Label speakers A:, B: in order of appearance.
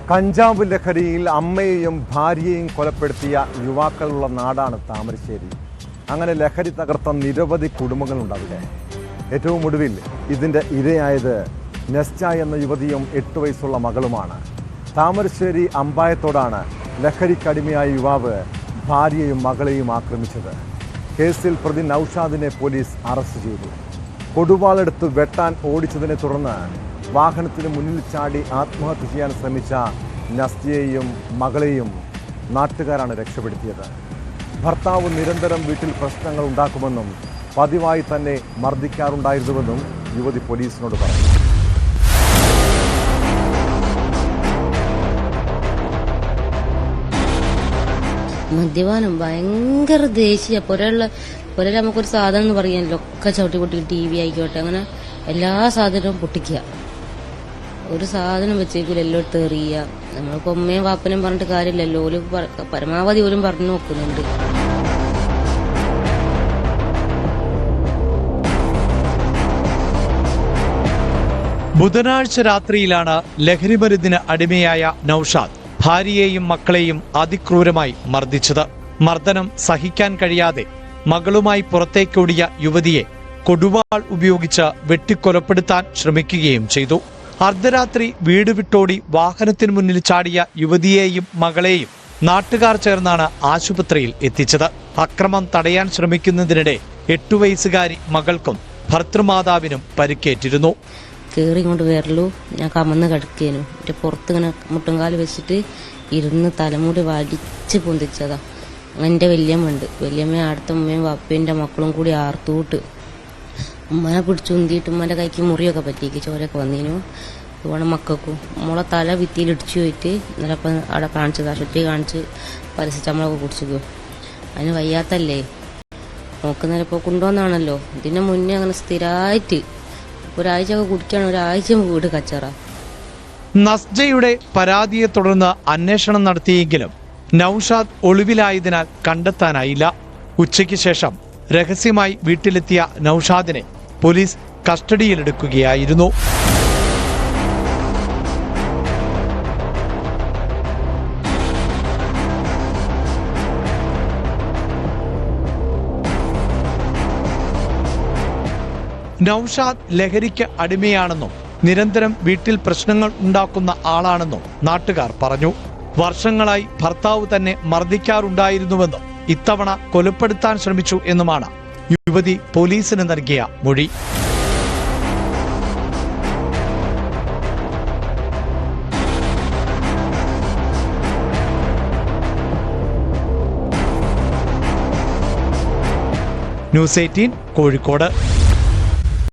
A: കഞ്ചാവ് ലഹരിയിൽ അമ്മയെയും ഭാര്യയെയും കൊലപ്പെടുത്തിയ യുവാക്കളുള്ള നാടാണ് താമരശ്ശേരി. അങ്ങനെ ലഹരി തകർത്ത നിരവധി കുടുംബങ്ങളുണ്ട് അവിടെ. ഏറ്റവും ഒടുവിൽ ഇതിൻ്റെ ഇരയായത് നെസ്റ്റ എന്ന യുവതിയും 8 വയസ്സുള്ള മകളുമാണ്. താമരശ്ശേരി അമ്പായത്തോടാണ് ലഹരിക്കടിമയായ യുവാവ് ഭാര്യയെയും മകളെയും ആക്രമിച്ചത്. കേസിൽ പ്രതി നൌഷാദിനെ പോലീസ് അറസ്റ്റ് ചെയ്തു. കൊടുവാളെടുത്ത് വെട്ടാൻ ഓടിച്ചതിനെ തുടർന്ന് വാഹനത്തിന് മുന്നിൽ ചാടി ആത്മഹത്യ ചെയ്യാൻ ശ്രമിച്ച നസ്തിയെയും മകളെയും നാട്ടുകാരാണ് രക്ഷപ്പെടുത്തിയത്. ഭർത്താവ് നിരന്തരം വീട്ടിൽ പ്രശ്നങ്ങൾ ഉണ്ടാക്കുമെന്നും പതിവായി തന്നെ മർദ്ദിക്കാറുണ്ടായിരുന്നുവെന്നും യുവതി പോലീസിനോട് പറഞ്ഞു.
B: മദ്യപാനം ഭയങ്കര ദേശീയ പുരയിൽ നമുക്കൊരു സാധനം എന്ന് പറയാനല്ലോ, ഒക്കെ ചവിട്ടി പൊട്ടി TV ആയിക്കോട്ടെ, അങ്ങനെ എല്ലാ സാധനവും പൊട്ടിക്കുക. ഒരു സാധനം വെച്ചേക്കൂല, എല്ലായിടത്തും എറിയുക. നമ്മളിപ്പോൾ ഉമ്മയും വാപ്പനും പറഞ്ഞിട്ട് കാര്യമില്ലല്ലോ, ഓല് പരമാവധി ഓലും പറഞ്ഞു നോക്കുന്നുണ്ട്.
C: ബുധനാഴ്ച രാത്രിയിലാണ് ലഹരിമരുന്നിന് അടിമയായ നൌഷാദ് ഭാര്യയെയും മക്കളെയും അതിക്രൂരമായി മർദ്ദിച്ചത്. മർദ്ദനം സഹിക്കാൻ കഴിയാതെ മകളുമായി പുറത്തേക്കോടിയ യുവതിയെ കൊടുവാൾ ഉപയോഗിച്ച് വെട്ടിക്കൊലപ്പെടുത്താൻ ശ്രമിക്കുകയും ചെയ്തു. അർദ്ധരാത്രി വീട് വിട്ടോടി വാഹനത്തിന് മുന്നിൽ ചാടിയ യുവതിയെയും മകളെയും നാട്ടുകാർ ചേർന്നാണ് ആശുപത്രിയിൽ എത്തിച്ചത്. അക്രമം തടയാൻ ശ്രമിക്കുന്നതിനിടെ 8 വയസ്സുകാരി മകൾക്കും ഭർത്തൃമാതാവിനും പരിക്കേറ്റിരുന്നു.
B: കയറി കൊണ്ട് വരലു ഞാൻ കമന്ന് കിടക്കേനു. എൻ്റെ പുറത്തിങ്ങനെ മുട്ടുംകാല് വെച്ചിട്ട് ഇരുന്ന് തലമുടി വലിച്ച് പൊന്തിച്ചതാ. എൻ്റെ വല്യമ്മ അടുത്ത ഉമ്മയും വാപ്പേൻ്റെ മക്കളും കൂടി ആർത്തൂട്ട് ഉമ്മനെ പിടിച്ചു ഉന്തിയിട്ട് ഉമ്മൻ്റെ കൈക്ക് മുറിയൊക്കെ പറ്റിക്ക്, ചോരയൊക്കെ വന്നീനു. വേണം മക്കൾക്കും മോളെ തല ഭിത്തിയിൽ ഇടിച്ചു പോയിട്ട് ഇന്നലെ അപ്പം അവിടെ കാണിച്ചത്, ആശുപത്രി കാണിച്ച് പാരസെറ്റമോളൊക്കെ കുടിച്ചു. അതിന് വയ്യാത്തല്ലേ നോക്കുന്നേരം ഇപ്പോൾ കൊണ്ടുവന്നാണല്ലോ. ഇതിന് മുന്നേ അങ്ങനെ സ്ഥിരമായിട്ട് ഒരാഴ്ച ഒക്കെ കുടിക്കാണ്, ഒരാഴ്ച വീട് കച്ചറ.
C: നസ്ജയുടെ പരാതിയെ തുടർന്ന് അന്വേഷണം നടത്തിയെങ്കിലും നൌഷാദ് ഒളിവിലായതിനാൽ കണ്ടെത്താനായില്ല. ഉച്ചയ്ക്ക് ശേഷം രഹസ്യമായി വീട്ടിലെത്തിയ നൌഷാദിനെ പോലീസ് കസ്റ്റഡിയിലെടുക്കുകയായിരുന്നു. നൌഷാദ് ലഹരിക്ക് അടിമയാണെന്നും നിരന്തരം വീട്ടിൽ പ്രശ്നങ്ങൾ ഉണ്ടാക്കുന്ന ആളാണെന്നും നാട്ടുകാർ പറഞ്ഞു. വർഷങ്ങളായി ഭർത്താവ് തന്നെ മർദ്ദിക്കാറുണ്ടായിരുന്നുവെന്നും ഇത്തവണ കൊലപ്പെടുത്താൻ ശ്രമിച്ചു എന്നുമാണ് യുവതി പോലീസിന് നൽകിയ മൊഴി. ന്യൂസ് 18 കോഴിക്കോട്.